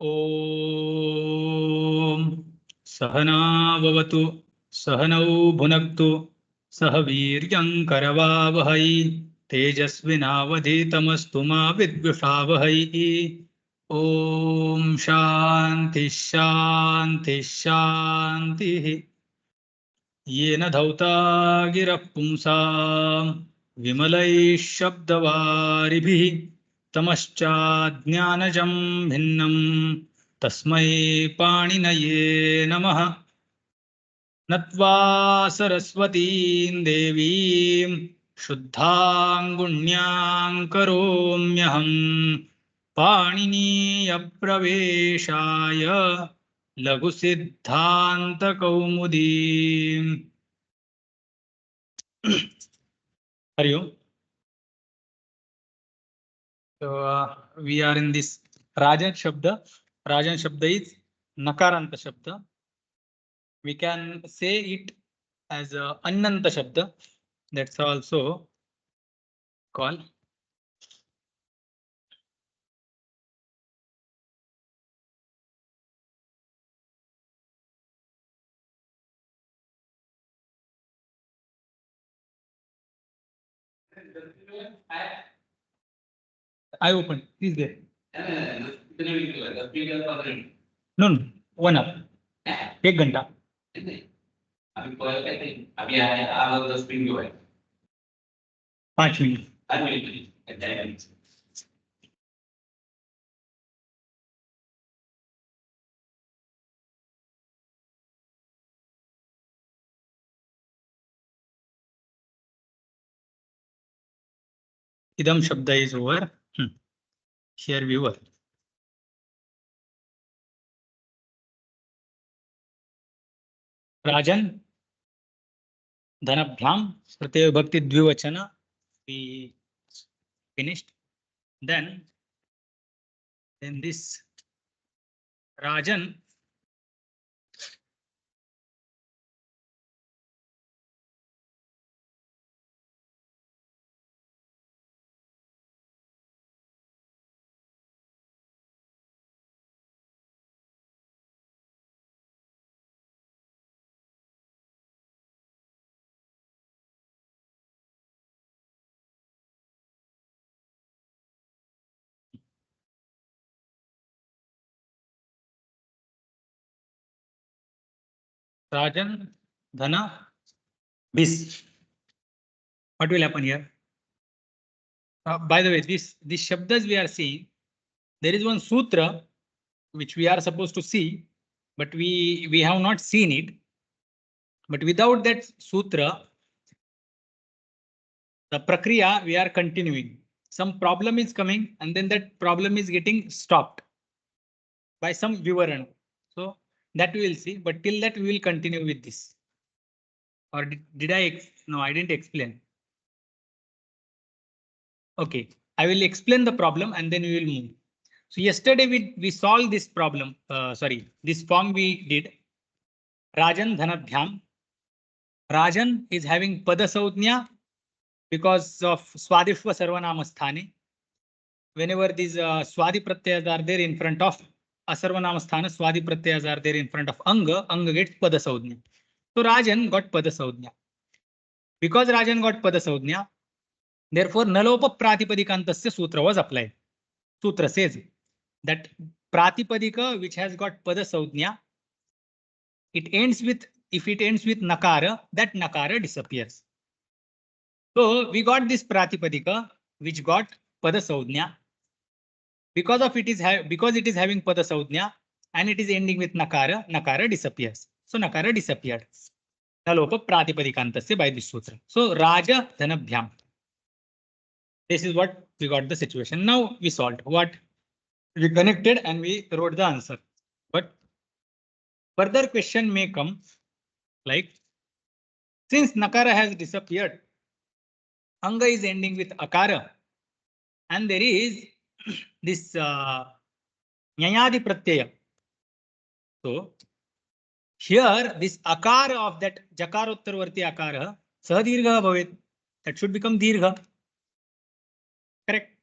ओम सहना भवतु सहनौ भुनक्तु सह वीर्यं करवावहै तेजस्विनावधीतमस्तु मा विद्विषावहै। ओम शांति शांति शांतिः। येन धौता गिरः पुंसां विमलैः शब्दवारिभिः तमश्चाज्ञानजं भिन्नं तस्मै पाणिनये नमः। नत्वा सरस्वतीं देवीं शुद्धां गुण्यां करोम्यहं पाणिनीयप्रवेशाय लघुसिद्धान्तकौमुदीम्। हरि ओम. So we are in this Rajan Shabda. Rajan Shabda is Nakaranta Shabda. We can say it as Annanta Shabda. That's also called. I opened. Please there. No, no. 1 hour. 1 घंटा. अभी 5 minute. Idam Shabda is over. Here we were. Rajan Dhanabhyam Pratyaya Bhakti Dvivachana. We finished. Then this Rajan Dhana Bis. What will happen here? By the way, these Shabdas we are seeing, there is one sutra which we are supposed to see, but we have not seen it. But without that sutra, the prakriya we are continuing. Some problem is coming and then that problem is getting stopped by some vivarana. So that we will see, but till that we will continue with this. Or did I? No, I didn't explain. Okay, I will explain the problem and then we will move. So yesterday we solved this problem. This form we did. Rajan Dhanabhyam. Rajan is having Pada Saudnya because of Swadishva Sarvanamasthane. Whenever these Swadi Pratyayas are there in front of Asarvanamasthana, Swadi Pratyayas are there in front of Anga, Anga gets Pada Saudnya. So Rajan got Pada Saudnya. Because Rajan got Pada Saudnya, therefore Nalopa Pratipadikantasya Sutra was applied. Sutra says that Pratipadika which has got Pada Saudnya, it ends with, if it ends with Nakara, that Nakara disappears. So we got this Pratipadika which got Pada Saudnya. Because it is having Pada Saudnya and it is ending with Nakara, Nakara disappears. So Nakara disappeared. Nalopa Pratipadikantasya by this sutra. So Raja Dhanabhyam. This is what we got the situation. Now we solved. What? We connected and we wrote the answer. But further question may come like, since Nakara has disappeared, Anga is ending with Akara and there is this Nyayadi Pratyaya. So here this Akara of that Jakarottarvarti Akara Sadirgha Bhavet, that should become Dirgha. Correct.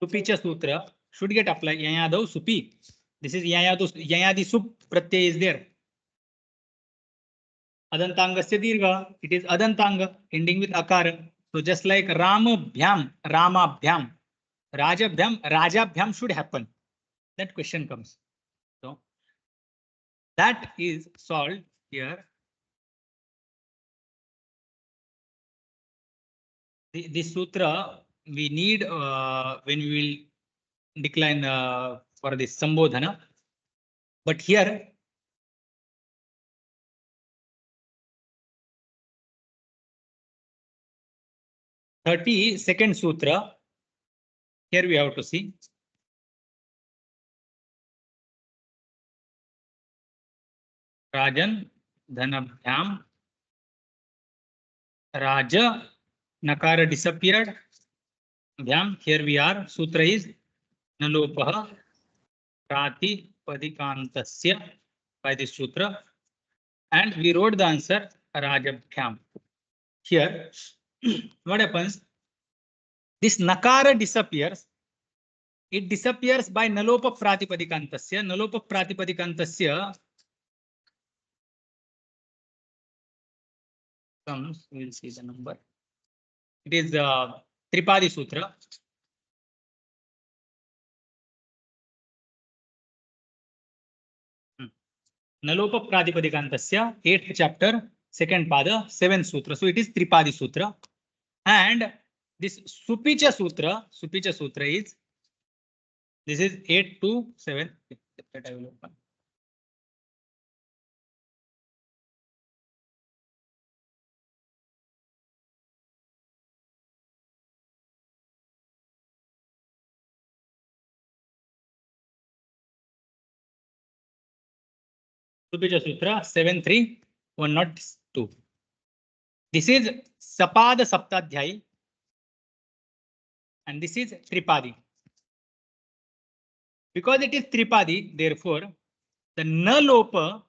Supicha Sutra. should get applied. Yayadau supi. This is yayadi sup pratyay is there. Adantangasya dirgha. It is adantanga ending with akara. So just like ramabhyam, ramabhyam, rajabhyam should happen. That question comes. So that is solved here. This sutra we need when we will decline for this sambodhana. But here 32nd sutra, here we have to see. Rajan dhanabhyam, Raja nakara disappeared. Bhyam, here we are. Sutra is nalopaha pratipadikantasya by this sutra. And we wrote the answer Rajabhyam. Here, what happens? This nakara disappears. It disappears by nalopa pratipadikantasya. Nalopa pratipadikantasya comes, we will see the number. It is Tripadi Sutra. Nalopa Pratipadikantasya, 8th chapter, 2nd pada, 7th sutra. So it is Tripadi Sutra. And this Supicha Sutra is, this is 8 to 7. That I will open. Supicha Sutra 73102. This is Sapada Saptadhyay and this is Tripadi. Because it is Tripadi, therefore, the nalopa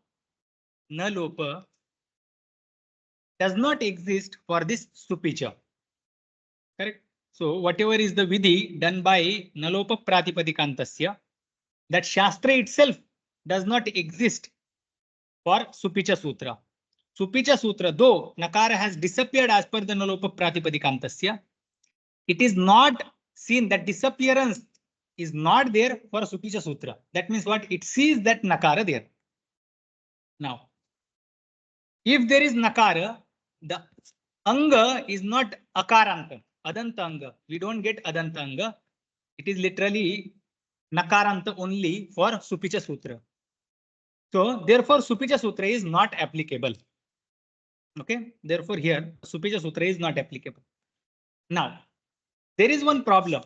does not exist for this Supicha. Correct? So whatever is the vidhi done by nalopa pratipadikantasya, that Shastra itself does not exist for Supicha Sutra. Supicha Sutra, though Nakara has disappeared as per the nalopa pratipadikantasya, it is not seen, that disappearance is not there for Supicha Sutra. That means what? It sees that Nakara there. Now, if there is Nakara, the Anga is not Akaranta, Adanta Anga. We don't get Adanta Anga. It is literally Nakaranta only for Supicha Sutra. So, therefore, Supicha Sutra is not applicable. Okay, therefore, here Supicha Sutra is not applicable. Now, there is one problem.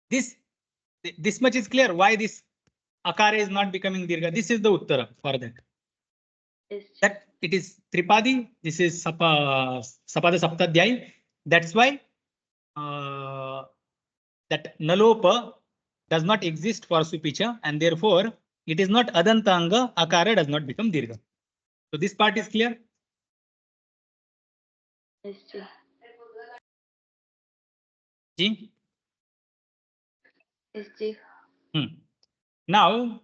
This much is clear. Why this Akara is not becoming Dirgha? This is the Uttara for that. That it is Tripadi. This is Sapada Saptadhyay. That's why that Nalopa does not exist for Supicha, and therefore it is not Adantanga. Akara does not become Dirgha. So this part is clear. Yes, sir. Ji? Yes, sir. Now,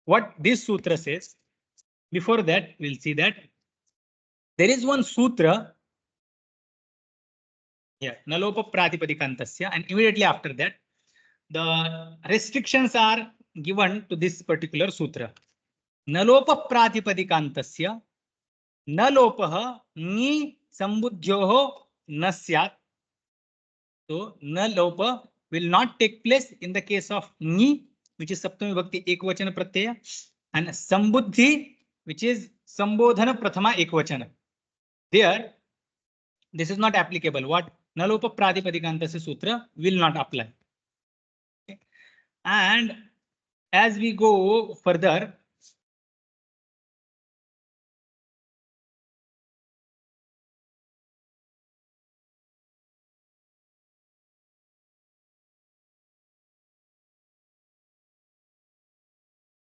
what this sutra says, before that, we'll see that there is one sutra here, Nalopa Pratipadikantasya, and immediately after that, the restrictions are given to this particular sutra. Nalopa Pratipadikantasya, Nalopaha Ni Sambuddhyoho Nasyat. So, Nalopa will not take place in the case of Ni, which is Saptami Bhakti Ekvachana Pratyaya, and Sambuddhi, which is Sambodhana Prathama Ekvachana. There, this is not applicable. What? Nalopa Pratipadikantasya Sutra will not apply. Okay. And as we go further,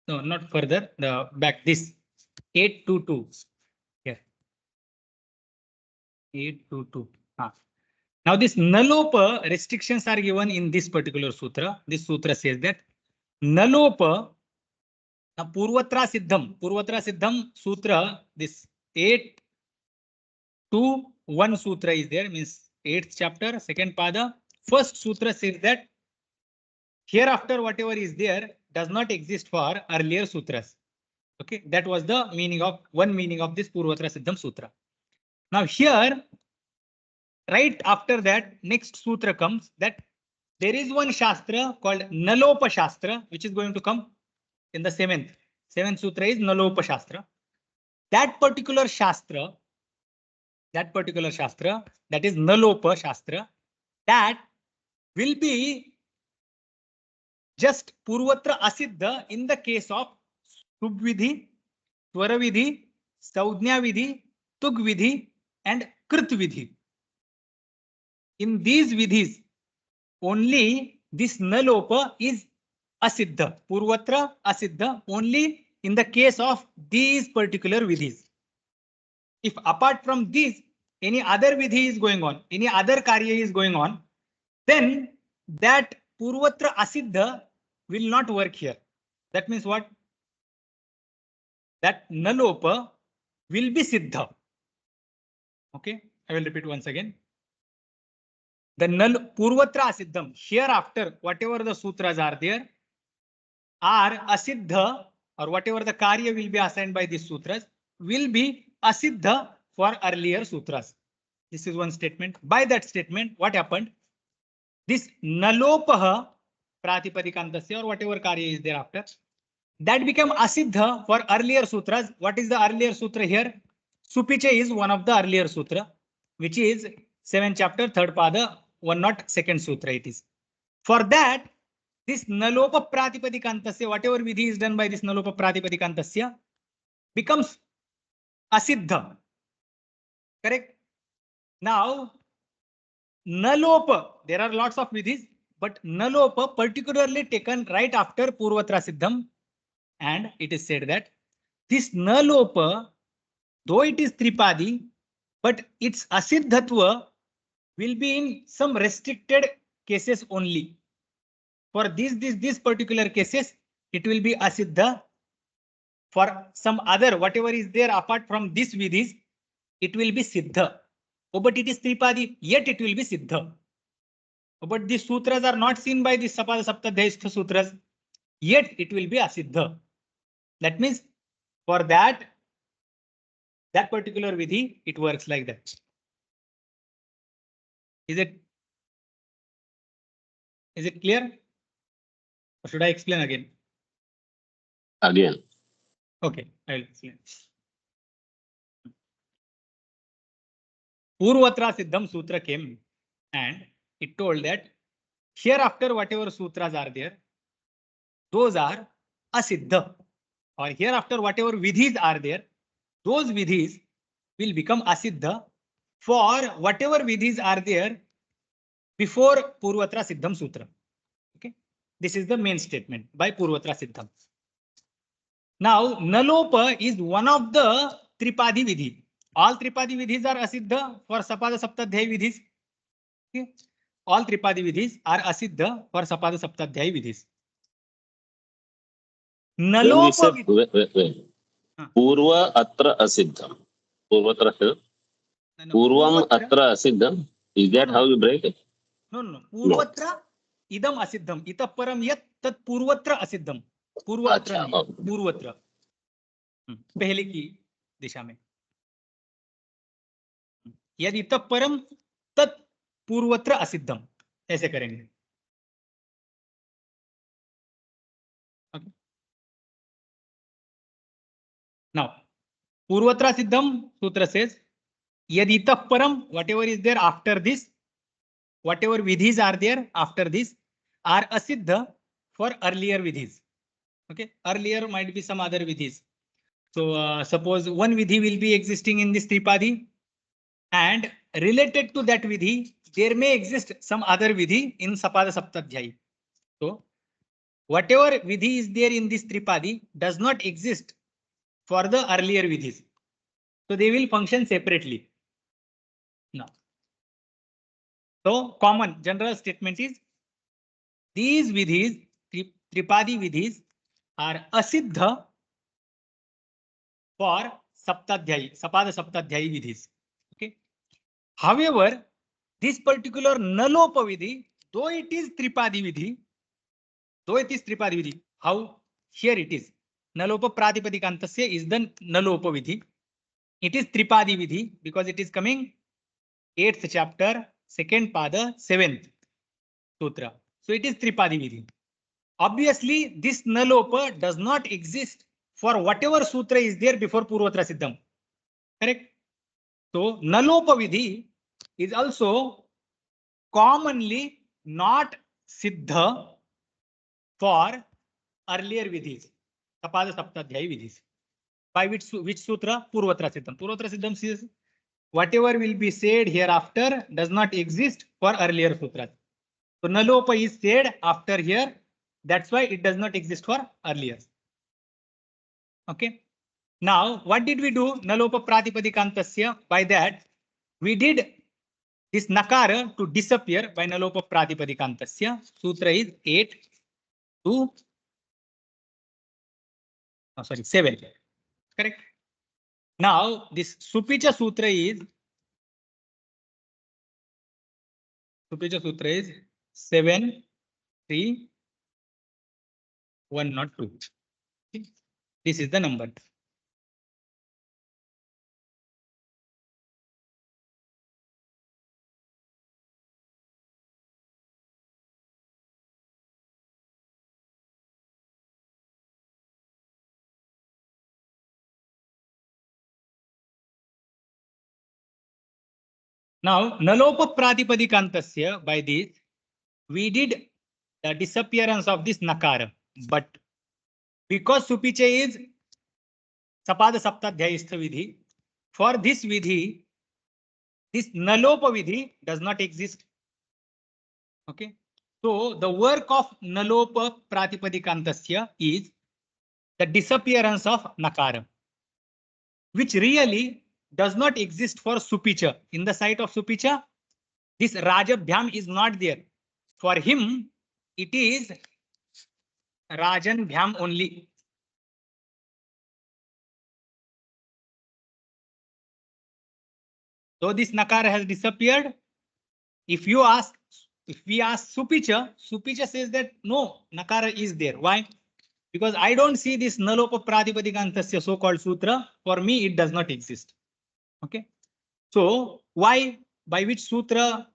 no, not further, the back this 822 here. 822. Now this nalopa restrictions are given in this particular sutra. This sutra says that nalopa purvatra siddham sutra, this 8-1 sutra is there, means 8th chapter, 2nd pada. First sutra says that hereafter whatever is there does not exist for earlier sutras. Okay, that was the meaning of this Purvatra Siddham Sutra. Now here, right after that, next sutra comes that there is one Shastra called Nalopa Shastra, which is going to come in the 7th. 7th sutra is Nalopa Shastra. That particular Shastra, that is Nalopa Shastra, that will be just Purvatra Asiddha in the case of Subvidhi, Swaravidhi, Saudhnya Vidhi, Tug Vidhi, and Krit Vidhi. In these vidhis, only this Nalopa is Asiddha, Purvatra Asiddha, only in the case of these particular vidhis. If apart from these, any other vidhi is going on, any other karya is going on, then that Purvatra Asiddha will not work here. That means what? That Nalopa will be Siddha. Okay, I will repeat once again. The Purvatra Asiddham, hereafter, whatever the sutras are there, are Asiddha, or whatever the karya will be assigned by these sutras, will be Asiddha for earlier sutras. This is one statement. By that statement, what happened? This Nalopaha Pratipadikantasya, or whatever karya is thereafter, that became Asiddha for earlier sutras. What is the earlier sutra here? Supicha is one of the earlier sutra, which is 7th chapter, 3rd pada, 102nd sutra it is. For that, this Nalopa Pratipadikantasya, whatever vidhi is done by this Nalopa Pratipadikantasya, becomes Asiddha. Correct? Now, Nalopa, there are lots of vidhis, but Nalopa particularly taken right after Purvatra Siddham, and it is said that this Nalopa, though it is Tripadi, but its Asiddhatva will be in some restricted cases only. For these particular cases, it will be Asiddha. For some other, whatever is there apart from this vidhis, it will be Siddha. Oh, but it is Tripadi, yet it will be Siddha. Oh, but these sutras are not seen by the Sapada Saptadhyastha sutras, yet it will be Asiddha. That means for that particular vidhi, it works like that. Is it clear? Or should I explain again? Again. Okay, I will explain. Purvatra Siddham Sutra came and it told that hereafter whatever sutras are there, those are Asiddha. Or hereafter whatever vidhis are there, those vidhis will become Asiddha for whatever vidhis are there before Purvatra Siddham Sutra. Okay, this is the main statement by Purvatra Siddham. Now, Nalopa is one of the Tripadi vidhi. All Tripadi vidhis are Asiddha for Sapada Saptadhyay vidhis. Okay. All Tripadi vidhis are Asiddha for Sapada Saptadhyay vidhis. Nalopa wait. Purva atra Asiddha. Purvatra Siddham. Purvam atra Asiddham. Is that how you break it? No. Purvatra idam Asiddham. Itah param yat tat Purvatra Asiddham. Purvatra नहीं, पूर्वत्र पहले की दिशा में. यदि इतः परम तत् पूर्वत्र असिद्धम, ऐसे करेंगे. Okay. Now, पूर्वत्र सिद्धम सूत्र says, यदि इतः परम, whatever is there after this, whatever vidhis are there after this, are asiddha for earlier vidhis. Okay, earlier might be some other vidhis. So suppose one vidhi will be existing in this Tripadi, and related to that vidhi, there may exist some other vidhi in Sapada Saptadhyay. So whatever vidhi is there in this Tripadi does not exist for the earlier vidhis. So they will function separately. Now, So common general statement is these vidhis, Tripadi vidhis, are asiddha for saptadhyayi, sapada saptadhyayi vidhis. Okay. However, this particular nalopa vidhi, though it is Tripadi vidhi, how here it is. Nalopa pratipadikantasya is the nalopa vidhi. It is Tripadi vidhi because it is coming 8th chapter, 2nd pada, 7th sutra. So it is Tripadi vidhi. Obviously, this nalopa does not exist for whatever sutra is there before Purvatra Siddham. Correct? So nalopa vidhi is also commonly not siddha for earlier vidhis, Sapada Saptadhyayi vidhis. By which sutra? Purvatra Siddham. Purvatra Siddham says whatever will be said hereafter does not exist for earlier sutras. So nalopa is said after here. That's why it does not exist for earlier. Okay. Now, what did we do? Nalopa pratipadikantasya. By that, we did this nakara to disappear by nalopa pratipadikantasya. Sutra is 8 to 7. Correct. Now, this Supicha Sutra is 7, 3, 1, not 2. Okay. This is the number. Now, nalopa pratipadikantasya, by this, we did the disappearance of this nakara. But because Supicha is Sapada Saptadhyayistha vidhi, for this vidhi, this nalopa vidhi does not exist. Okay. So the work of nalopa pratipadikantasya is the disappearance of nakara, which really does not exist for Supicha. In the sight of Supicha, this Rajabhyam is not there. For him, it is Rajanbhyam only. So this nakara has disappeared. If we ask Supicha, Supicha says that no, nakara is there. Why? Because I don't see this nalopa pratipadikantasya so-called sutra. For me, it does not exist. Okay. So why? By which sutra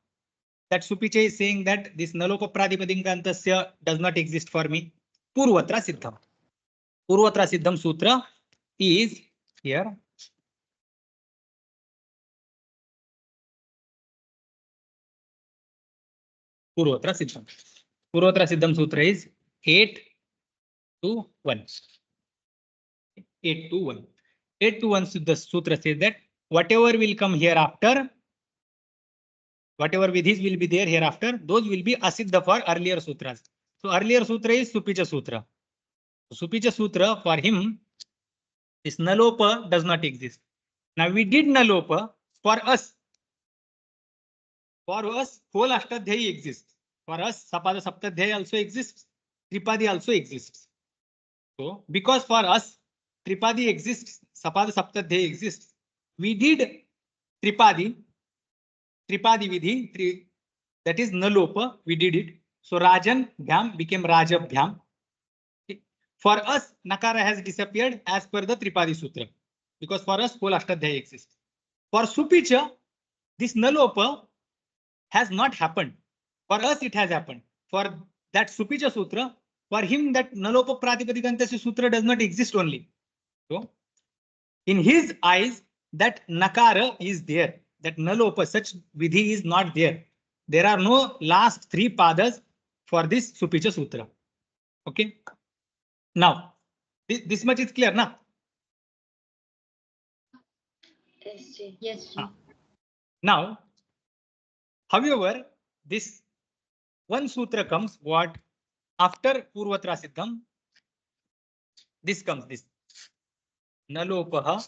that Supicha is saying that this nalopa pratipadikantasya does not exist for me? Purvatra Siddham. Purvatra Siddham sutra is here. Purvatra Siddham. Purvatra Siddham sutra is 8 to 1. 8 to 1. 8 to 1 the sutra says that whatever will come hereafter, whatever vidhis will be there hereafter, those will be asiddha for earlier sutras. So earlier sutra is Supicha Sutra. Supicha Sutra, for him, this nalopa does not exist. Now we did nalopa for us. For us, whole Ashtadhyayi exists. For us, Sapada Saptadhyayi also exists. Tripadi also exists. So because for us, Tripadi exists, Sapada Saptadhyayi exists, we did Tripadi vidhi, that is nalopa, we did it. So Rajan Bhyam became Rajabhyam. For us, nakara has disappeared as per the Tripadi Sutra, because for us, whole Ashtadhyayi exists. For Supicha, this nalopa has not happened. For us, it has happened. For that Supicha Sutra, for him, that nalopa pratipadikantasya sutra does not exist only. So, in his eyes, that nakara is there. That nalopa, such vidhi is not there. There are no last 3 padas for this Supicha Sutra. Okay. Now, this much is clear, na? Yes. Now, however, this one sutra comes what? After Purvatra Siddham, this comes this. Nalopaha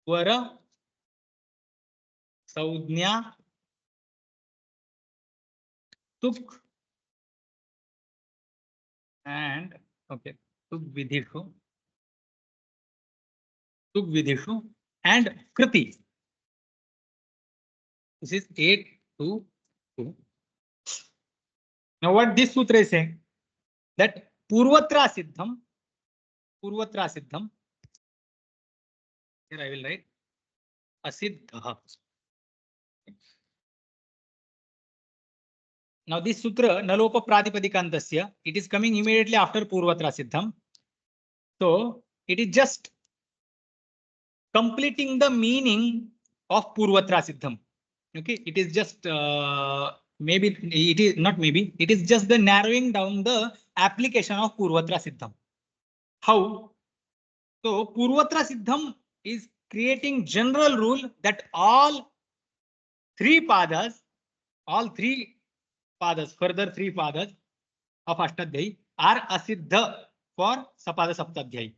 Supvara संज्ञा तुक and okay तुक विधिषु and Kriti. This is 8 to 2. Now what this sutra is saying, that purvatra siddham, here I will write asiddha. Now this sutra nalopa pratipadikantasya, it is coming immediately after purvatra siddham. So it is just completing the meaning of purvatra siddham. Okay, it is just maybe it is not maybe it is just the narrowing down the application of purvatra siddham. How? So purvatra siddham is creating general rule that all three padas, further three padas of Ashtadhyayi are asiddha for sapada saptadhyayi.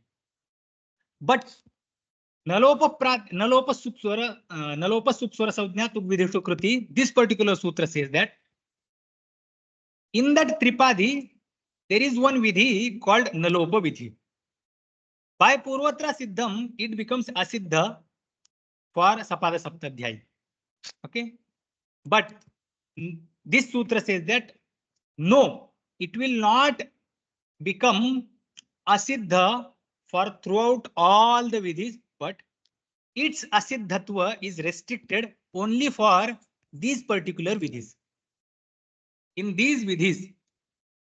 But nalopa sukswara sajna tuk vidhishu kriti, this particular sutra says that in that tripadi there is one vidhi called nalopa vidhi. By purvatra siddham it becomes asiddha for sapada saptadhyayi. Okay, but this sutra says that no, it will not become asiddha for throughout all the vidhis, but its asiddhatva is restricted only for these particular vidhis. In these vidhis,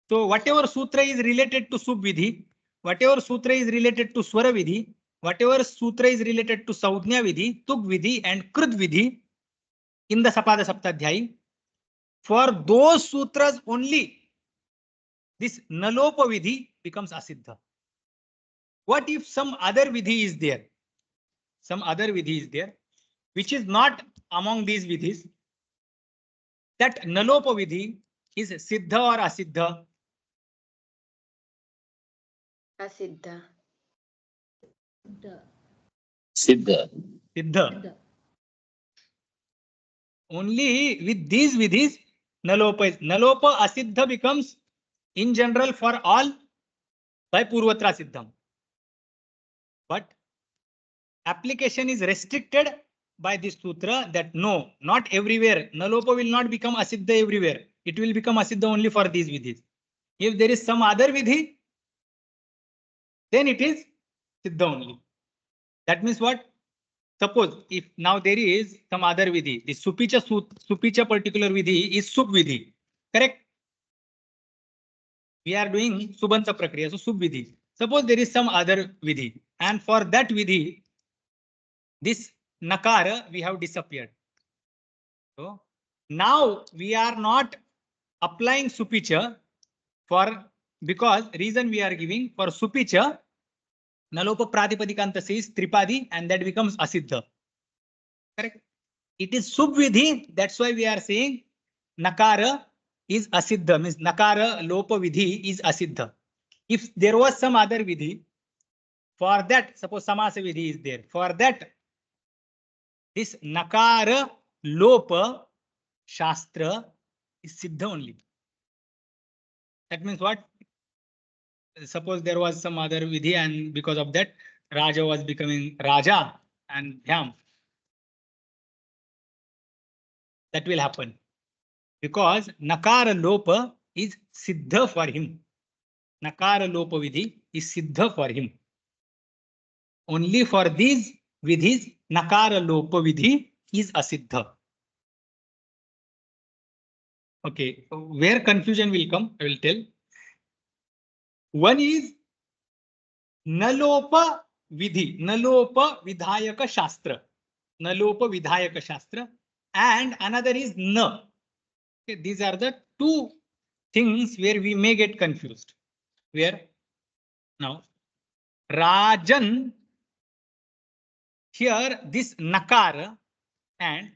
so whatever sutra is related to subvidhi, whatever sutra is related to swara vidhi, whatever sutra is related to saudhnya vidhi, tuk vidhi and krut vidhi in the sapada saptadhyayi, for those sutras only this nalopa vidhi becomes asiddha. What if some other vidhi is there? Some other vidhi is there, which is not among these vidhis. That nalopa vidhi is siddha or asiddha? Asiddha. Siddha. Siddha. Only with these vidhis, nalopa is. Nalopa asiddha becomes in general for all by purvatra siddham. But application is restricted by this sutra that no, not everywhere. Nalopa will not become asiddha everywhere. It will become asiddha only for these vidhis. If there is some other vidhi, then it is siddha only. That means what? Suppose if now there is some other vidhi, the supicha particular vidhi is sub vidhi, correct? We are doing Subantaprakaranam, so sub vidhi. Suppose there is some other vidhi, and for that vidhi, this nakara we have disappeared. So now we are not applying supicha for, because reason we are giving for supicha, nalopa pratipadikanta says tripadi and that becomes asiddha. Correct? It is subvidhi, that's why we are saying nakara is asiddha, means nakara lopa vidhi is asiddha. If there was some other vidhi, for that, suppose samasa vidhi is there, for that this nakara lopa shastra is siddha only. That means what? Suppose there was some other vidhi and because of that Raja was becoming Raja and Dhyam. That will happen because Nakara Lopa is siddha for him. Nakara Lopa vidhi is siddha for him. Only for these vidhis, Nakara Lopa vidhi is asiddha. Okay, where confusion will come, I will tell. One is Nalopa vidhi, Nalopa vidhayaka shastra, Nalopa vidhayaka shastra, and another is na. Okay, these are the two things where we may get confused. Where now Rajan, here this nakara and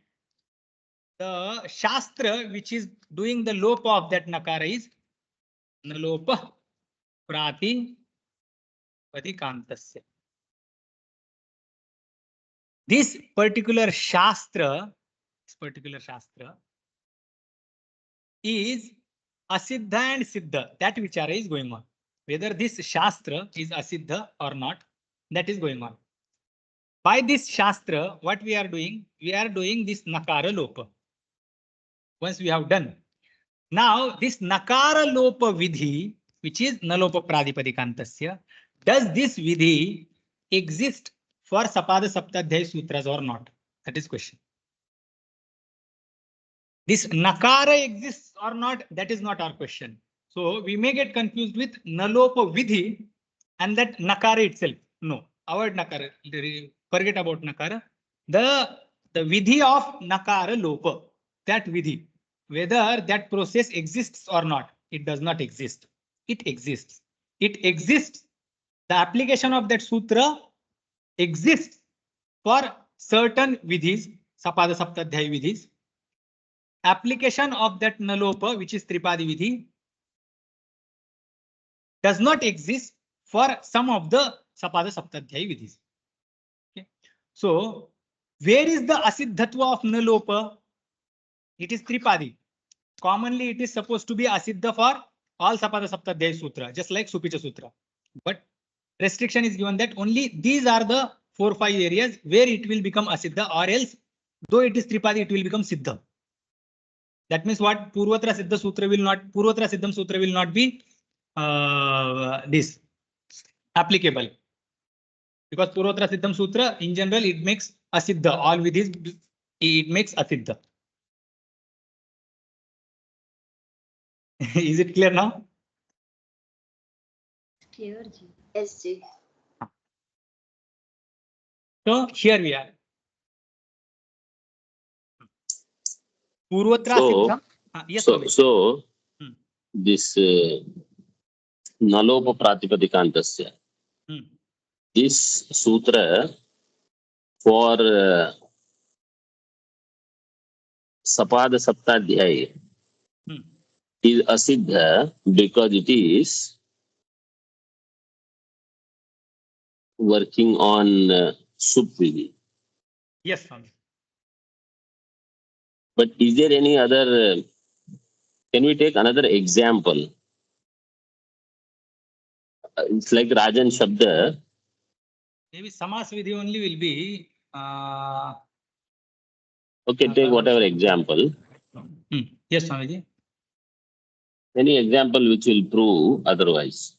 the shastra which is doing the lopa of that nakara is nalopa pratipadikantasya. This particular shastra particular Shastra is Asiddha and Siddha. That vichara is going on. Whether this Shastra is Asiddha or not, that is going on. By this Shastra, what we are doing? We are doing this Nakara Lopa. Once we have done. Now, this Nakara Lopa Vidhi, which is Nalopa Pradipadikantasya, does this Vidhi exist for Sapada Saptadhyaya Sutras or not? That is question. This Nakara exists or not? That is not our question. So we may get confused with Nalopa Vidhi and that Nakara itself. No, avoid Nakara. Forget about Nakara. The Vidhi of Nakara Lopa, that Vidhi, whether that process exists or not, it does not exist. It exists. It exists. The application of that sutra exists for certain vidhis, Sapada Saptadhyaya vidhis. Application of that Nalopa, which is Tripadi vidhi, does not exist for some of the Sapada Saptadhyaya vidhis. Okay. So, where is the Asiddhatva of Nalopa? It is Tripadi. Commonly, it is supposed to be Asiddha for all Sapada Saptadhyaya Sutra, just like Supicha Sutra. But restriction is given that only these are the 4-5 areas where it will become Asiddha, or else, though it is Tripadi, it will become Siddha. That means what? Purvatra Siddha Sutra will not, Purvatra Siddham Sutra will not be this applicable. Because Purvatra Siddham Sutra, in general, it makes Asiddha. All with this, it makes Asiddha. Is it clear now? Clear, Ji. Yes, Ji. So here we are. Purvatra Siddham. Yes, so this Nalopa Pratipadikantasya. This sutra for Sapada Saptadhyaya is Asiddha because it is working on Supvidhi. Yes, Swami. But is there any other, can we take another example? It's like Rajan Shabda. Maybe Samas Vidhi only will be. Okay, take whatever example. Yes, Swamiji. Any example which will prove otherwise.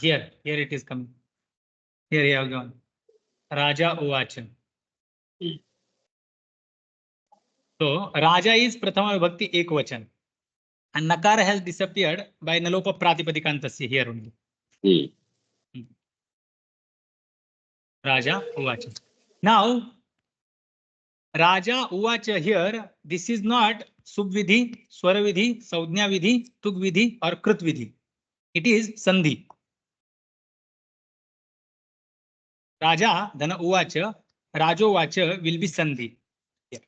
Here it is coming. Here you have gone. Raja Uvacha. So Raja is Prathama Vibhakti Ekvachan. And Nakara has disappeared by Nalopa Pratipadikantasya here only. Raja Uvacha. Now, Raja Uvacha here, this is not Subvidhi, Swaravidhi, Saudnya Vidhi, Tugvidhi or Krutvidhi. It is Sandhi. Raja Dhana Uvacha, Rajo Uvacha will be Sandhi. Here,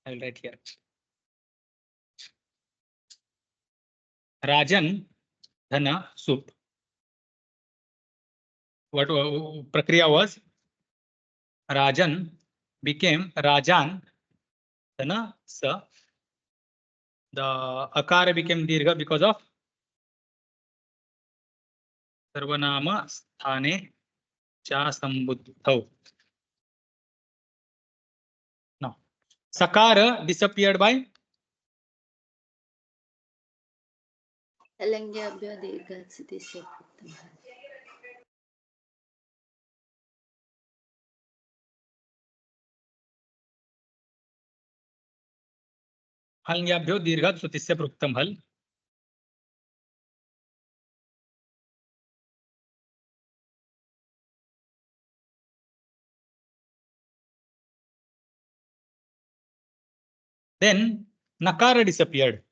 I will write here. Rajan Dhana Sup. What Prakriya was? Rajan became Rajan Dhana Sa. The Akara became Dirgha because of Sarvanama Sthane Cha Sambuddhau. Now, Sakara disappeared by Alangyabhyo Dirghat Siddhisya Pruktam. Alangyabhyo Dirghat Sutisya Pruktam Hal. Then Nakara disappeared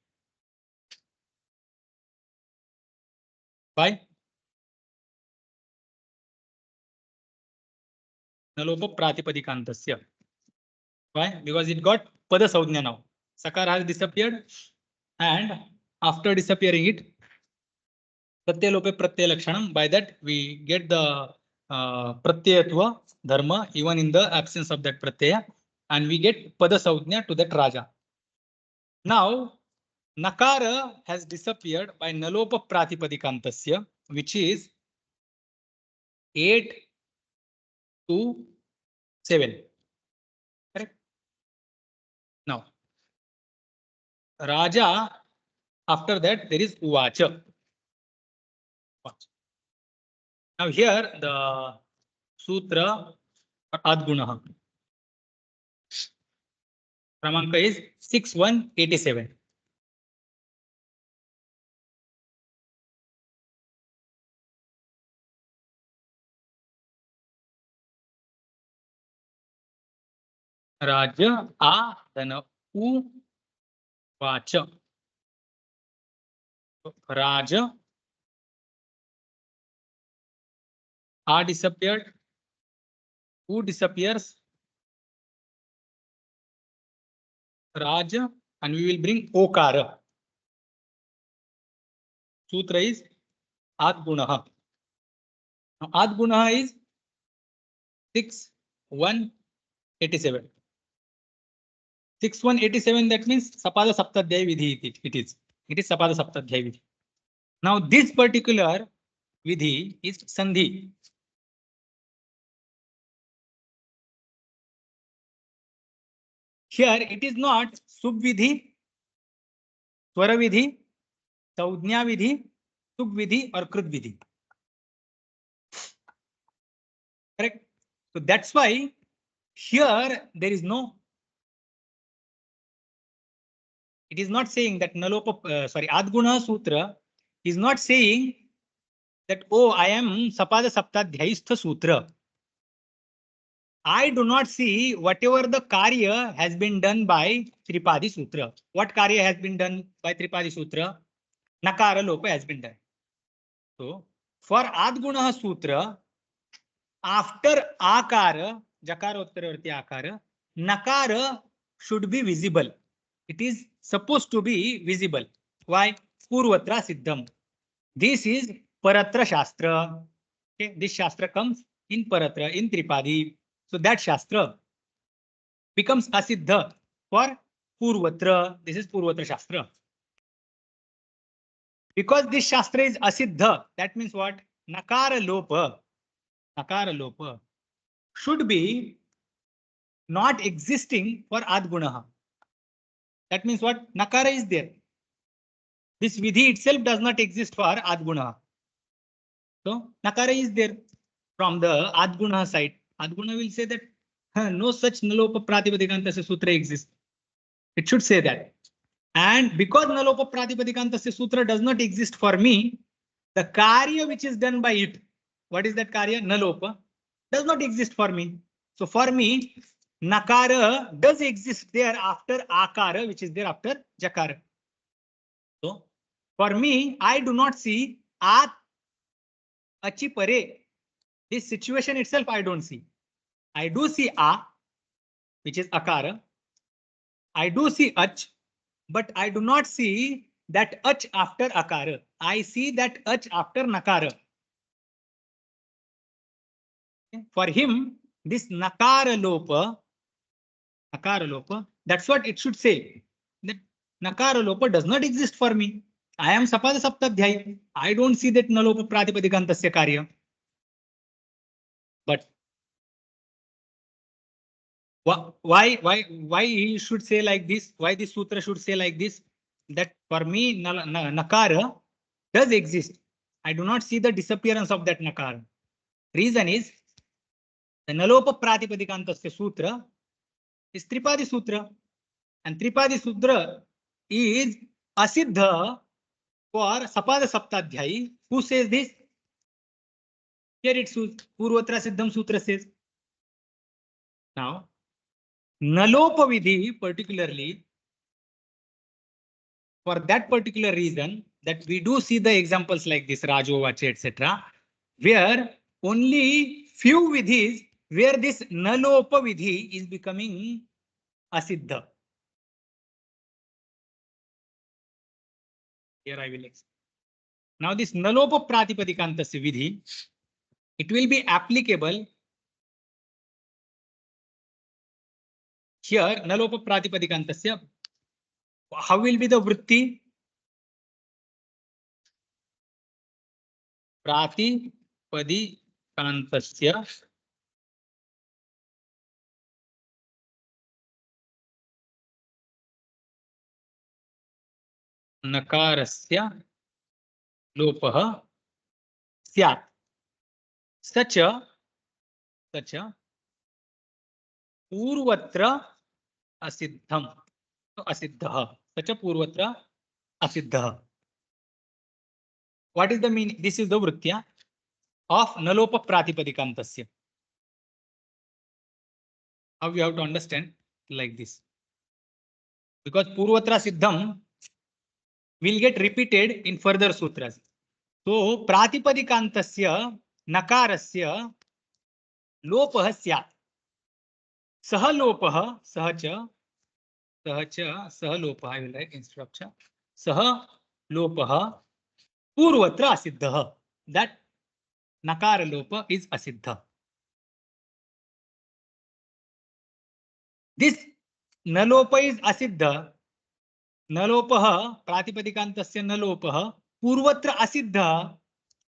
by Nalopa Pratipadikantasya. Why? Because it got Pada Saudnya now. Sakara has disappeared, and after disappearing it, Pratyalope Pratyalakshanam, by that we get the pratyayatva dharma even in the absence of that pratyaya, and we get pada saujna to that raja. Now nakara has disappeared by nalopa pratipadikantasya, which is 8 to 7. Correct? Now raja, after that there is uvacha. Now here the sutra adgunah Kramanka is 6187. Raja a then u vacha. Raja a disappeared. U disappears. Raja, and we will bring okara. Sutra is adgunah. Now adgunah is 6187. 6187, that means sapada saptadhyay vidhi. It is sapada saptadhyay vidhi. Now this particular vidhi is sandhi. Here it is not subvidhi, swara vidhi, saujnya vidhi, suk vidhi or krut vidhi. Correct? So that's why here there is no. It is not saying that nalopa, Adguna Sutra is not saying that, oh, I am Sapada Saptadhyayistha Sutra. I do not see whatever the Karya has been done by Tripadi Sutra. What Karya has been done by Tripadi Sutra? Nakara Lopa has been done. So for Adguna Sutra, after Akara, Jakara Uttaravarti Akara, Nakara should be visible. It is supposed to be visible. Why? Purvatra Siddham. This is Paratra Shastra. Okay, this Shastra comes in Paratra, in Tripadi. So that Shastra becomes Asiddha for Purvatra. This is Purvatra Shastra. Because this Shastra is Asiddha, that means what? Nakara Lopa should be not existing for Adgunaha. That means what? Nakara is there. This vidhi itself does not exist for Adgunaha. So Nakara is there from the Adgunaha side. Adguna will say that no such Nalopa Pratipadikanta Sutra exists. It should say that. And because Nalopa Pratipadikanta Sutra does not exist for me, the Karya which is done by it, what is that Karya? Nalopa, does not exist for me. So for me, Nakara does exist there after Akara, which is there after Jakara. So for me, I do not see At Achi Pare. This situation itself I don't see. I do see A, which is Akara. I do see Ach, but I do not see that Ach after Akara. I see that Ach after Nakara. For him, this Nakara Lopa, that's what it should say. That Nakara Lopa does not exist for me. I am Sapada Saptadhyay. I don't see that Nalopa Pratipadikantasya Karya. But why he should say like this? Why this sutra should say like this? That for me, Nakara does exist. I do not see the disappearance of that Nakara. Reason is the Nalopa Pratipadikantasya Sutra is Tripadi Sutra. And Tripadi Sutra is Asiddha for Sapada Saptadhyay. Who says this? Here it says Purvatra Siddham Sutra says. Now, Nalopa Vidhi particularly, for that particular reason, that we do see the examples like this, Rajovacha, etc., where only few vidhis, where this Nalopa Vidhi is becoming Asiddha. Here I will explain. Now this Nalopa Pratipadikantasya Vidhi, It will be applicable here. Nalopa pratipadikanttasya. How will be the vritti? Pratipadikanttasya नकारस्य लोपः स्यात् सच पूर्वत्र असिद्धम् असिद्धः सच पूर्वत्र असिद्धः. What is the meaning? This is the vritya of nalopa pratipadikanttasya. How you have to understand like this, because purvatra siddham will get repeated in further sutras. So pratipadikanttasya nakarasya lopah syat. Sah lopah sah lopah. I will write instead of cha. Sah lopah purvatra asiddha. That nakara lopa is asiddha. This nalopa is asiddha. Nalopah pratipadikanttasya nalopah purvatra asiddha.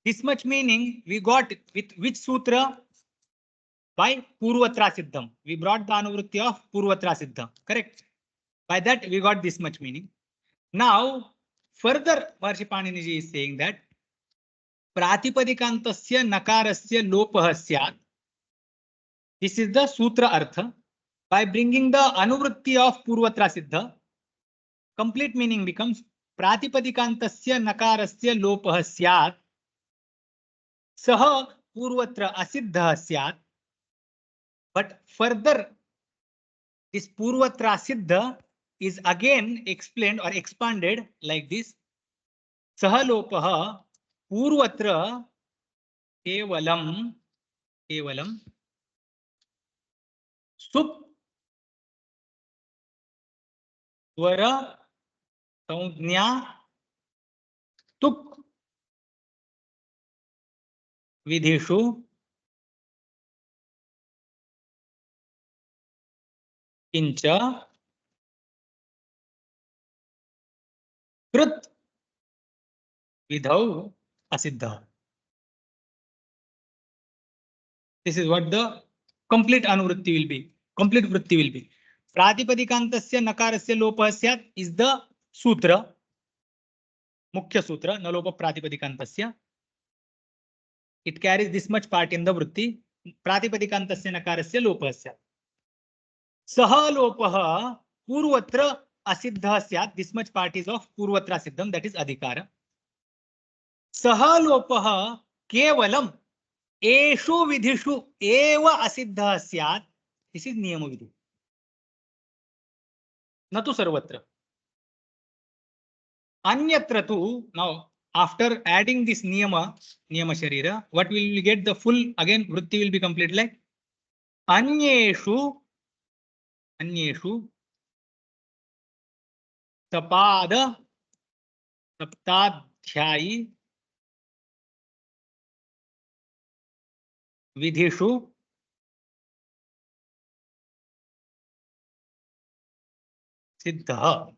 This much meaning we got with which sutra? By purvatra siddham. We brought the anuvritti of purvatra siddham. Correct? By that we got this much meaning. Now further Maharishi Paniniji is saying that pratipadikanttasya nakarasya lopah syat. This is the sutra artha. By bringing the anuvritti of purvatra siddha, complete meaning becomes pratipadikanttasya nakarasya lopah syat. Sah purvatra asiddha syat. But further, this purvatra siddha is again explained or expanded like this. Sah lopah purvatra kevalam sup swara संज्ञा तुक विधिषु किंच कृत विधौ असिद्धः. This is what the complete anuvritti will be. Complete vritti will be. Pratipadikanttasya nakarasya lopah syat is the sutra. Mukhya sutra. Nalopa pratipadikanttasya. It carries this much part in the vritti. Pratipadikanttasya nakarasya lopah syat. Saha lopah purvatra asiddha syat. This much part is of purvatra siddham, that is adhikara. Saha lopah kevalam eshu vidhishu eva asiddha syat. This is niyama vidhi. Natu sarvatra. Anyatra tu, now after adding this niyama sharira, what will we get? The full again vritti will be complete like anyeshu sapada saptadhyayi vidhishu siddha.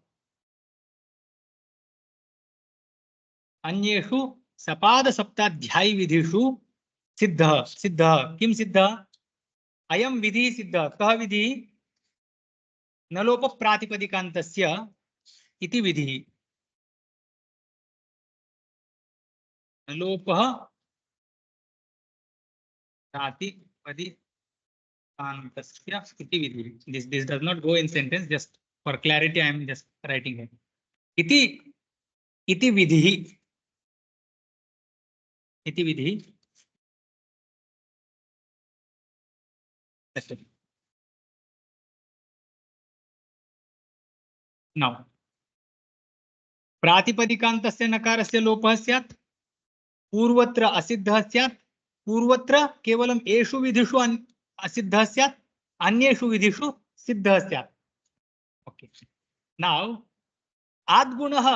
अन्येषु सपाद सप्ताध्यायी विधिषु सिद्धः सिद्धः किम सिद्धः? अयम विधि सिद्धः. कः विधि? नलोप प्रातिपदिकान्तस्य इति विधिः. नलोपः प्रातिपदिकान्तस्य इति विधिः. This does not go in sentence. Just for clarity, I am just writing here. इति विधिः. इति विधिः. Now, प्रातिपदिकान्तस्य नकारस्य लोपः स्यात्, पूर्वत्र असिद्धः स्यात्, पूर्वत्र केवलम एषु विधिषु असिद्धः स्यात्, अन्येषु विधिषु सिद्धः स्यात्. Okay. Now, आद्गुणः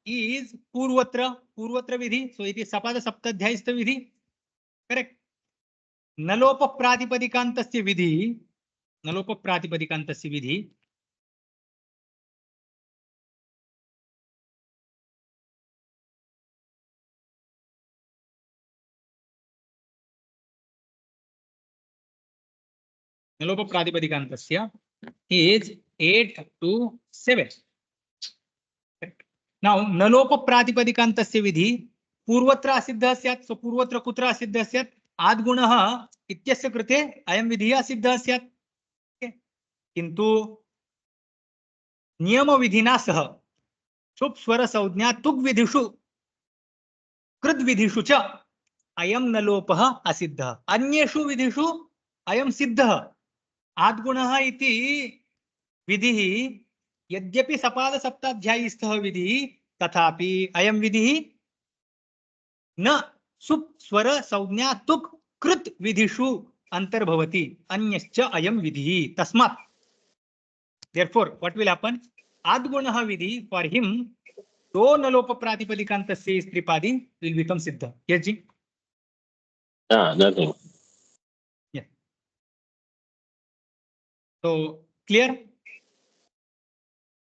is पूर्वत्र Vidhi, so it is Sapad सप्ताध्यायी vidhi. Correct. नलोप प्रातिपदिकान्तस्य Vidhi नलोप प्रातिपदिकान्तस्य Vidhi नलोप प्रातिपदिकान्तस्य is 8 to 7. Now नलोप प्रातिपदिकान्तस्य विधि पूर्वत्र असिद्धः स्यात्. सो पूर्वत्र कुत्र असिद्धः स्यात्? आद्गुणः इत्यस्य कृते अयं विधिः असिद्धः स्यात्. किन्तु नियम विधिना सह शुभ स्वर संज्ञा तुग विधिषु कृत विधिषु च अयं नलोपः असिद्धः. अन्येषु विधिषु अयं सिद्धः. आद्गुणः इति विधिः यद्यपि सपाद सप्ताध्यायीस्थः विधिः तथापि अयं विधिः न सुप स्वर संज्ञा तुक कृत विधिषु अंतर्भवति. अन्यश्च अयं विधिः. तस्मात् therefore what will happen? आद्गुणः Vidhi for him तो नलोप प्रातिपदिकान्तस्य स्त्रीपादी will become सिद्ध. Yes ji. nothing. Yeah. So clear.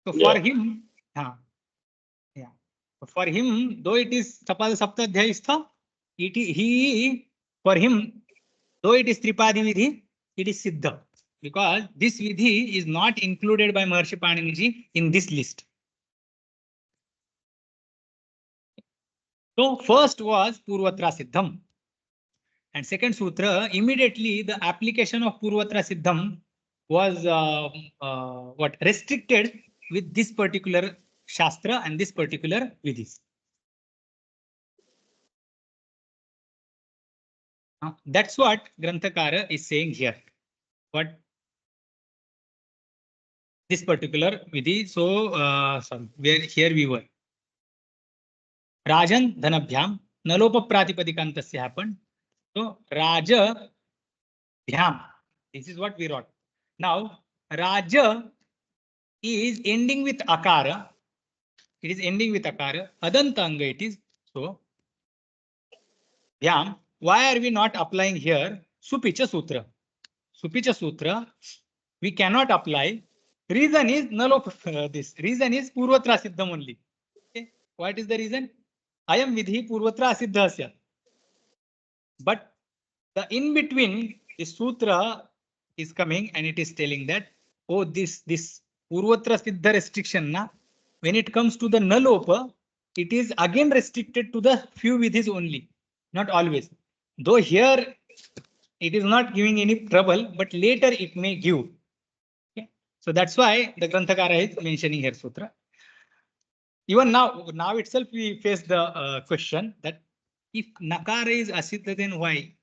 So for him, yeah. For him, though it is sapad saptadhyayistha, he for him, though it is tripadi vidhi, it is siddha, because this vidhi is not included by Maharshi Panini in this list. So first was Purvatra Siddham, and second sutra immediately the application of Purvatra Siddham was what restricted with this particular Shastra and this particular vidhis. That's what Granthakara is saying here. What this particular vidhi. So, sorry, here we were. Rajan Dhanabhyam Nalopa Pratipadikantasya happened. So, Raja Bhyam. This is what we wrote. Now, Raja is ending with Akara. It is ending with Akara. Adantanga it is. So, Bhyam. Why are we not applying here Supicha Sutra? Supicha Sutra we cannot apply. Reason is this. Reason is Purvatra Siddham only. Okay. What is the reason? I am vidhi Purvatra Siddhasya. But the in between the sutra is coming and it is telling that, oh, this Purvatra Siddha restriction na, when it comes to the Nalopa, it is again restricted to the few vidhis only, not always. Though here it is not giving any trouble, but later it may give. Okay. So that's why the Granthakara is mentioning here sutra. Even now itself we face the question that if Nakara is Asiddha, then why?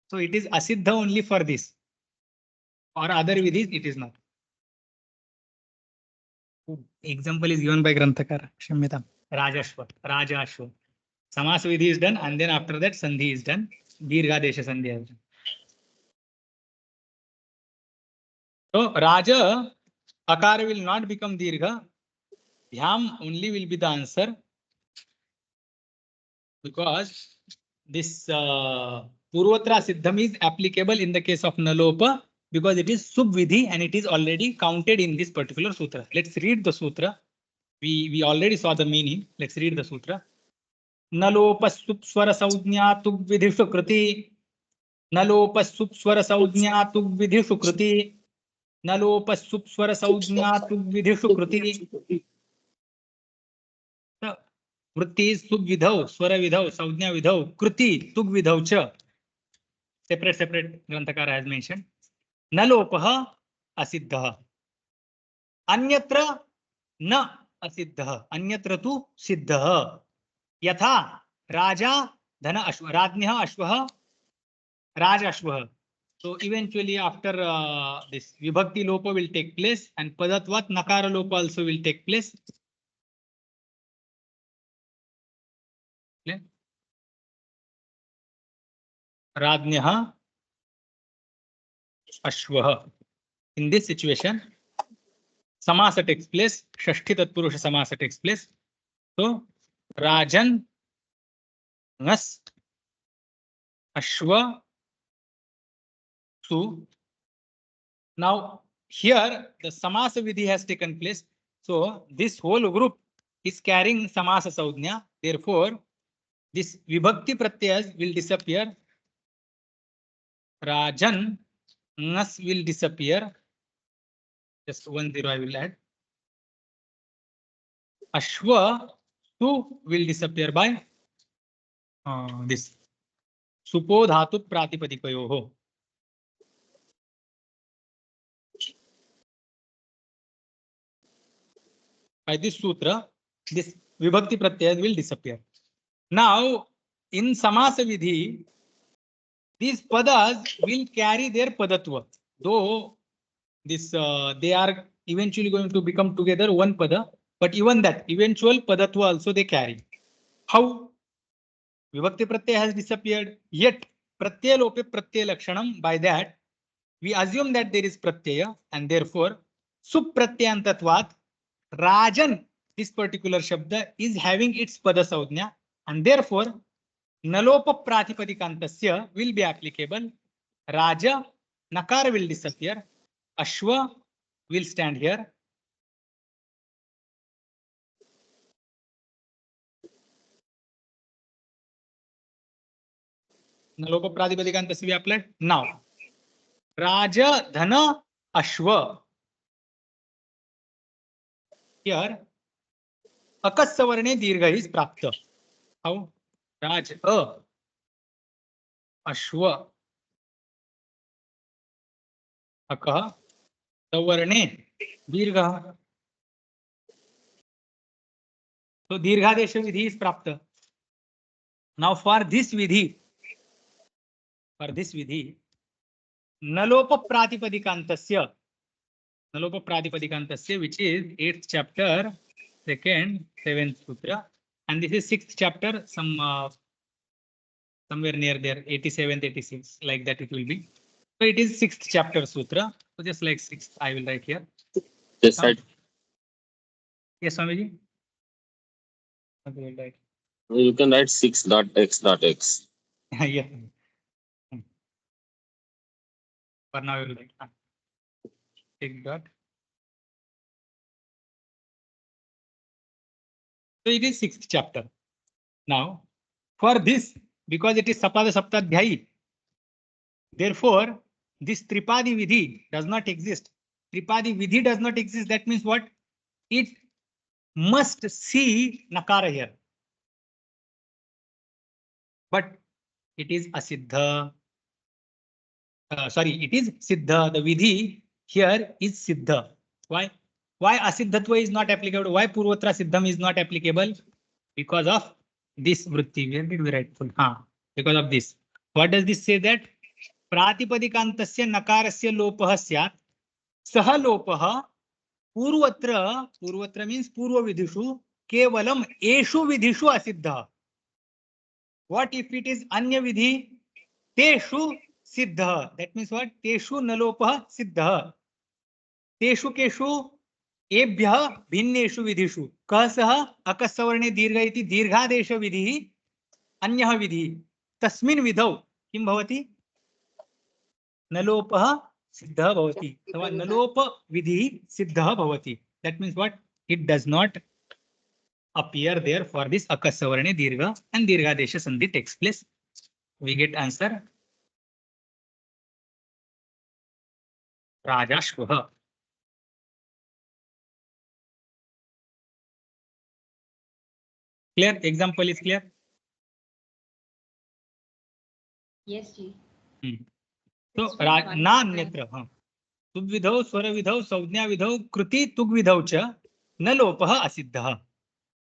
So it is Asiddha only for this, or other vidhis it is not. Example is given by Granthakara. Shamyata. Rajashva. Samas vidhi is done, and then after that Sandhi is done. Dirgha Desha Sandhi is done. So Raja Akara will not become Dirgha. Dhyam only will be the answer, because this Purvatra Siddham is applicable in the case of Nalopa, because it is Subvidhi and it is already counted in this particular sutra. Let's read the sutra. We already saw the meaning. Let's read the sutra. Nalopa Supswara Saudnya Tug Vidhishu Kriti. Nalopa Supswara Saudnya Tug Vidhishu Kriti. Nalopa Supswara Saudnya Tug Vidhishu Kriti. Vritti Subvidhau, Swara Vidhau, Saudnya Vidhau, Kriti, Tug Vidhau cha. Separate Granthakara has mentioned. Nalopaha Asiddha. Anyatra na Asiddha. Anyatra tu Siddha. Yatha Raja Dhana Ashwa. Rajniha Ashwaha Raj Ashwaha. So eventually after this Vibhakti Lopa will take place and Padatvat Nakara Lopa also will take place. Rajniha Ashwaha. In this situation, Samasa takes place, Shashti Tatpurusha Samasa takes place. So, Rajan Nas Ashwa su. Now here the samasa vidhi has taken place. So this whole group is carrying samasa saujna. Therefore, this vibhakti pratyas will disappear. Rajan nas will disappear. Just 10 I will add. Ashwa su will disappear by this supo dhatu pratipadikayoho. By this sutra, this vibhakti pratyaya will disappear. Now, in samasa vidhi, these padas will carry their padatva. Though this they are eventually going to become together one pada, but even that eventual padatva also they carry. How? Vibhakti pratyaya has disappeared, yet pratyaya lope pratyaya lakshanam. By that, we assume that there is pratyaya, and therefore supratyantatvat Rajan, this particular shabda is having its pada saujna, and therefore nalopa pratipadikantasya will be applicable. Raja, nakara will disappear. Ashwa will stand here. Nalopa pratipadikantasya we applied. Now, Raja, Dhana, Ashwa. Here, Akassavarne Dirgha is prapta. How? Raj, Ashwa, Akah, Savarne, Dirgha. So Dirghadesha Vidhi is prapta. Now for this Vidhi, Nalopa Pratipadikantasya, which is 8th chapter, 2nd, 7th sutra, and this is 6th chapter, somewhere near there, 87th, 86th, like that it will be. So it is 6th chapter sutra. So just like 6th, I will write here. Yes, sir. Yes, Swamiji. Okay, right. You can write 6.x.x. Yeah. For now, I will write. Take dot. So it is 6th chapter. Now, for this, because it is Sapada Saptadhyayi, therefore, this Tripadi Vidhi does not exist. Tripadi Vidhi does not exist. That means what? It must see Nakara here. But it is Asiddha. Sorry, it is Siddha. The Vidhi here is Siddha. Why? Why Asiddhatva is not applicable? Why Purvatra Siddham is not applicable? Because of this Vritti. Where did we write? Because of this. What does this say that? Pratipadikantasya nakarasya lopah syat. Saha lopah Purvatra means Purva Vidhishu. Kevalam Eshu Vidhishu Asiddha. What if it is Anya Vidhi? Teshu Siddha. That means what? Teshu Nalopah Siddha. Teshu Keshu एभ्यः भिन्नेषु विधिषु कः सः अकस्सवर्णे दीर्घ इति दीर्घादेश विधिः अन्यः विधिः तस्मिन् विधौ किं भवति नलोपः सिद्धः भवति अथवा नलोप विधिः सिद्धः भवति. That means what? It does not appear there for this akassavarne dirgha and dirghadesha sandhi takes place. We get answer Rajashvah. Clear? Example is clear? Yes, ji. So नान्यत्र तुग्विधौ स्वरविधौ संज्ञाविधौ कृति तुग्विधौ च न लोपः असिद्धः.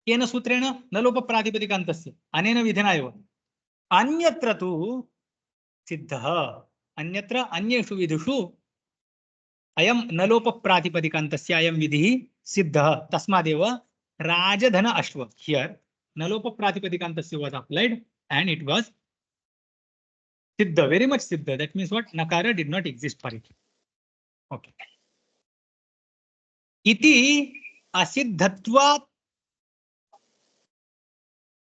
केन सूत्रेण? न लोप प्रातिपदिकान्तस्य अनेन विधिना एव. अन्यत्र तु सिद्धः. अन्यत्र अन्येषु विधिषु अयं न लोप प्रातिपदिकान्तस्य अयं विधिः सिद्धः. तस्मादेव राजधन अश्व. Here न लोप प्रातिपदिकान्तस्य was applied and it was Siddha, very much Siddha. That means what? Nakara did not exist for it. Okay. Iti asiddhatvat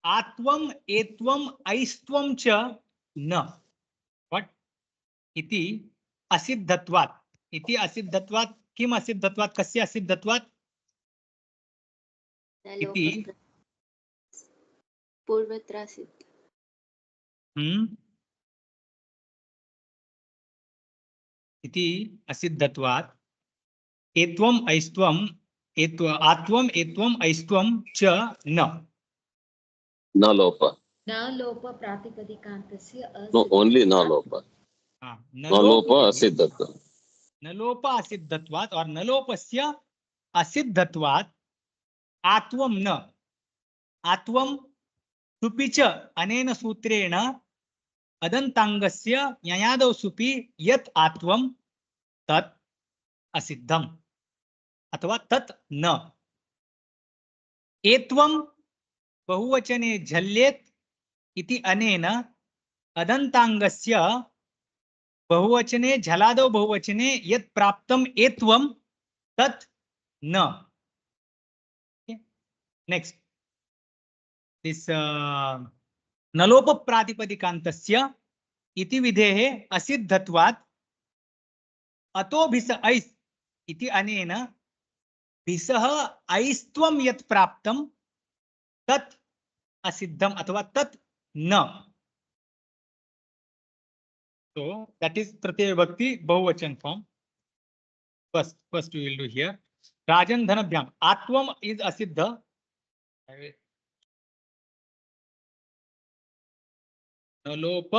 atvam etvam aistvam cha na. What? Iti असिद्धत्वात् इति असिद्धत्वात् किम असिद्धत्वात् कस्य असिद्धत्वात् इति पूर्वत्र सिद्ध इति असिद्धत्वात् एत्वम् ऐस्त्वम् आत्वम् एत्वम् ऐस्त्वं च न लोप न लोप प्रातिपदिकान्तस्य नो ओनली न लोप न लोप असिद्धत्व न लोप असिद्धत्वात् और न लोपस्य असिद्धत्वात् आत्वं न आत्वं सुपि च अनेन सूत्रेण अदन्ताङ्गस्य ञयादौ सुपि यत् आत्वं तत् असिद्धम् अथवा तत् न एत्वं बहुवचने झल्येत् इति अनेन अदन्ताङ्गस्य बहुवचने झलादौ बहुवचने यत् प्राप्तम् एत्वं तत् न नेक्स्ट दिस नलोप प्रातिपदिकान्तस्य इति विधेः असिद्धत्वात् अतो भिस ऐस् इति अनेन भिसः ऐस्त्वं यत् प्राप्तं तत् असिद्धम् अथवा तत् न so that is तृतीय विभक्ति बहुवचन form first we will do here Rajan धनभ्याम आत्वम is असिद्ध नलोप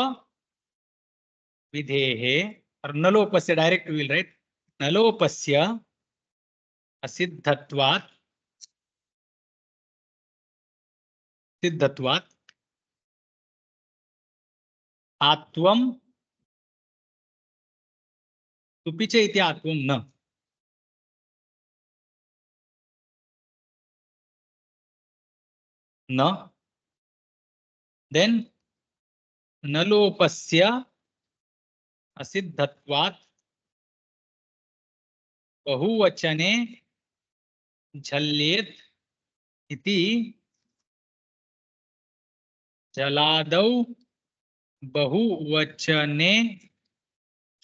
विधेः और नलोपस्य डायरेक्ट विल राइट नलोपस्य असिद्धत्वात् सिद्धत्वात् आत्वं सुपि च इति आत्वं न देन नलोपस्य असिद्धत्वात् बहुवचने झल्येत् इति जलादौ बहुवचने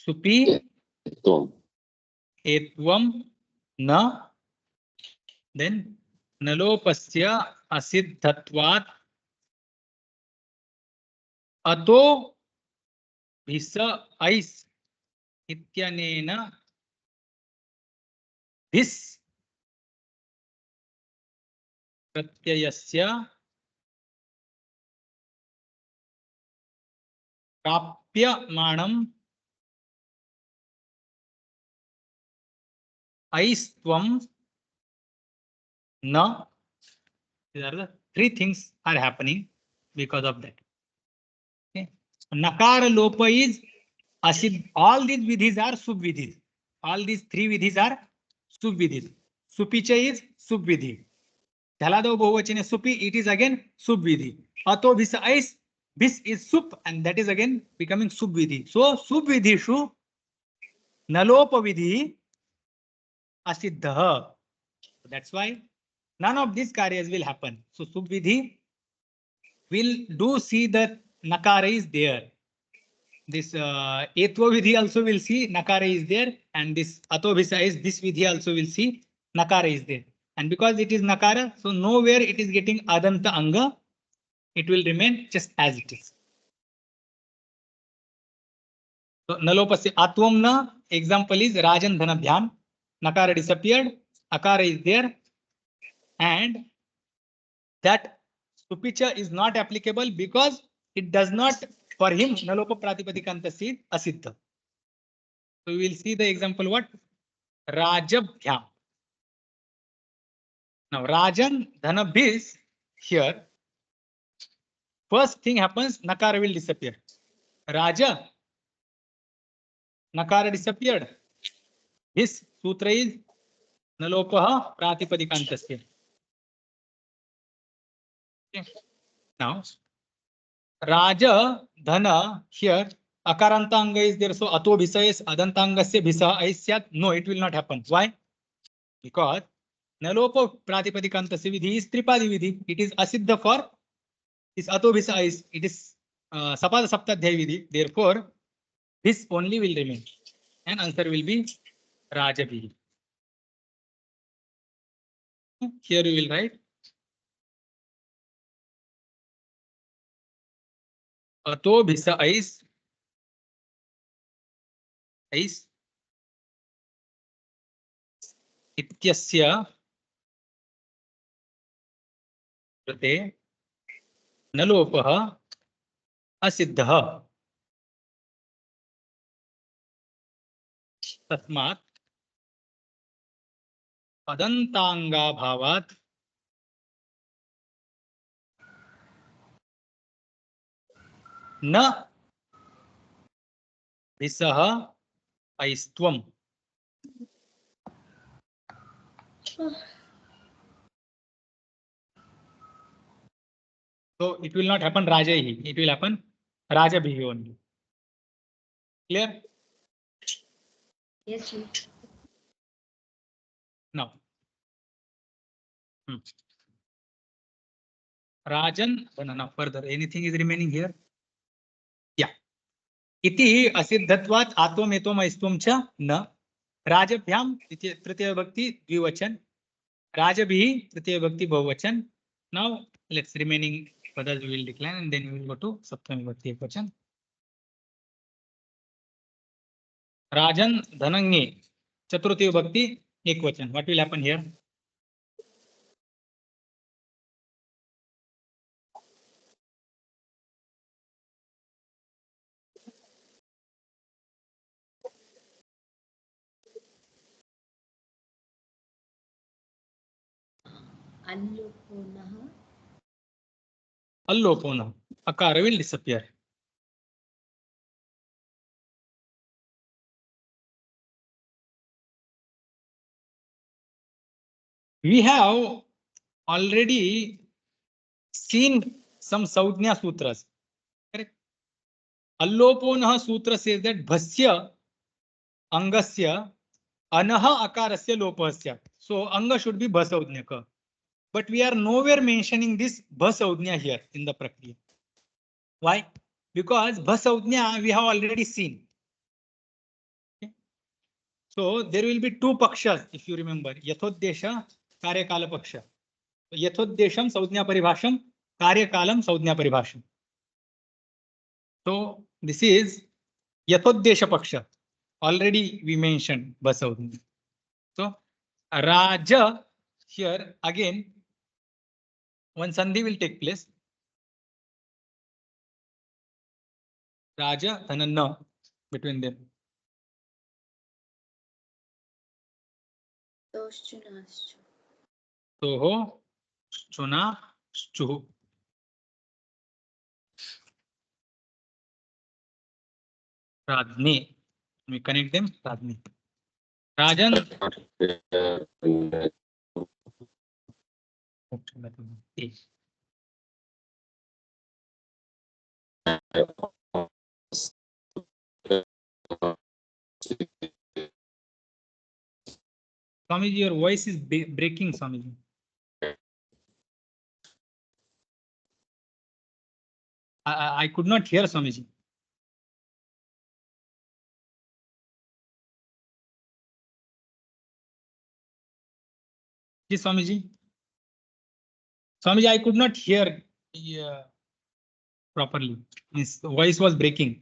सुपि एत्वं न देन नलोपस्य असिद्धत्वात् अतो भिस ऐस् इत्यनेन भिस् प्रत्ययस्य प्राप्यमाणम् ऐस्त्वं न these are the three things are happening because of that. Okay. Nakara lopa is asid. All these vidhis are subvidhis. All these three vidhis are subvidhis. Supicha is subvidhi. Dhalado bahuvachane supi, it is again subvidhi. Ato visa is this is sup and that is again becoming subvidhi. So subvidhishu nalopa vidhi asiddha. That's why none of these karyas will happen. So subvidhi will do see that nakara is there. This etva vidhi also will see nakara is there, and this atobhisa is this vidhi also will see nakara is there. And because it is nakara, so nowhere it is getting adanta anga. It will remain just as it is. So nalopasya atvam na example is rajan dhanabhyam. Nakara disappeared, akara is there, and that supicha is not applicable because it does not, for him, nalopa pratipadikantasi is asiddha. So we will see the example what? Rajabhyam. Now Rajan Dhanabhis here. First thing happens, nakara will disappear. Raja, nakara disappeared. His sutra is nalopaha pratipadikantasi. Okay. Now Raja Dhana here akaranta anga is there, so ato bhisa is adantangasya bhisa aisyat. No, it will not happen. Why? Because nalopa pratipadikantasi vidhi is tripadi vidhi. It is asiddha for this ato bhisa is. It is sapada saptadhyay vidhi. Therefore, this only will remain. and answer will be Rajabhi. Here you will write Ato Bhisa Ais Ityasya Prate Nalopah Asiddha Tasmat Adantanga Bhavat Na Visaha Aistvam. So it will not happen Rajahi, it will happen Rajabhi only. Clear? Yes, sir. Now. Rajan, now further, anything is remaining here? Yeah. Iti asiddhatvat atom etom aistvam cha na. Rajabhyam tritiya bhakti dvivachan. Rajabhi tritiya bhakti bahuvachan. Now let's remaining padas we will decline and then we will go to saptami bhakti ekvachan. Rajan dhanange chaturthi bhakti ekvachan. What will happen here? Allopona. Allopona. Akara will disappear. We have already seen some Saudhnya sutras. Correct? Alloponah sutra says that bhasya angasya anaha akarasya lopasya. So anga should be bhasaudnyaka. But we are nowhere mentioning this bhasaudnya here in the prakriya. Why? Because bhasaudnya we have already seen. Okay. So there will be two pakshas if you remember. Yathodesha, karyakala paksha. Yathodesham saudhnya paribhasham, karyakalam saudhnya paribhasham. So this is Yathodesha Paksha. Already we mentioned Basaudhnya. So Raja here again one Sandhi will take place. Raja and a Na between them. Toho Chuna Chu. Radni. We connect them. Radni. Rajan. Swamiji, your voice is breaking, Swamiji. I could not hear Swamiji. Yes, Swamiji. Swamiji, I could not hear properly. His voice was breaking.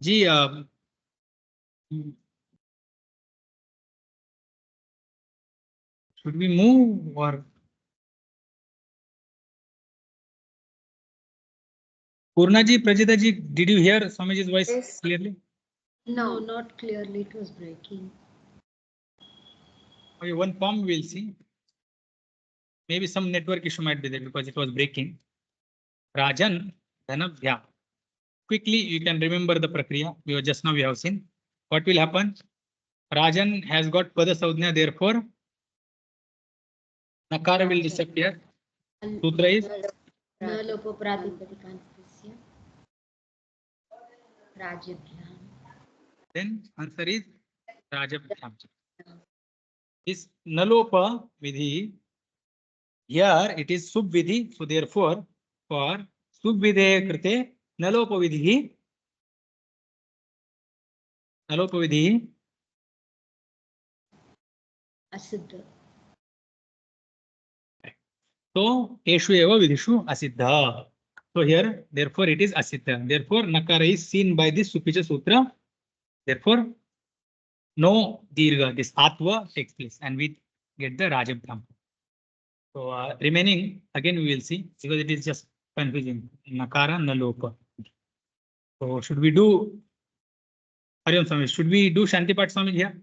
Ji, should we move or? Purna ji, Prajita ji, did you hear Swamiji's voice Yes. clearly? No, not clearly. It was breaking. Okay, one form we will see. Maybe some network issue might be there because it was breaking. Rajan, Dhanabhya. Quickly, you can remember the prakriya. We were just now we have seen. What will happen? Rajan has got Pada Saudhnya, therefore Nakara will disappear. Sutra is Na lopo pratipadikantasya. Rajabhyam. Then answer is Rajabhyam. This Nalopa Vidhi, here it is Sub Vidhi, so therefore for Sub Vidhe Krite Nalopa Vidhi, Asiddha. so Eshu Eva Vidhishu Asiddha. So here, therefore it is Asiddha. Therefore Nakara is seen by this Supicha Sutra. Therefore, no Dirgha, this Atva takes place and we get the Rajabhyam. So remaining again we will see because it is just confusing. Nakara Nalopa. So should we do Hariom Swami? Should we do Shantipat Swami here?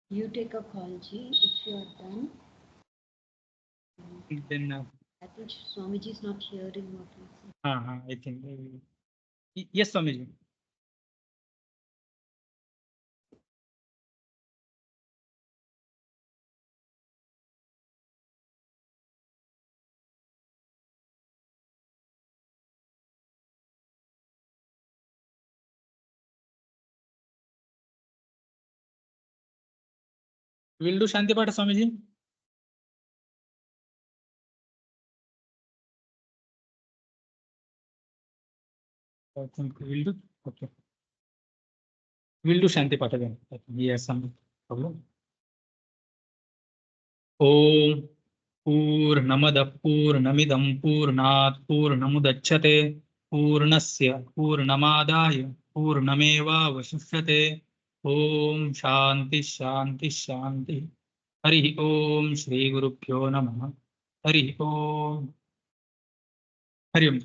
You take a call, Ji, if you are done. Then I think Swamiji is not hearing what we say. I think yes, Swamiji. We will do Shantipat Swamiji. I think we will do. Okay. We will do Shantipat again. I think he has some problem. Om Purnamada Purnamidam Purnat Purnamudachyate Purnasya Purnamadaya Purnameva Vashishyate. Om Shanti Shanti Shanti. Hari Om Shri Gurubhyo Namah. Hari Om. Hari Om.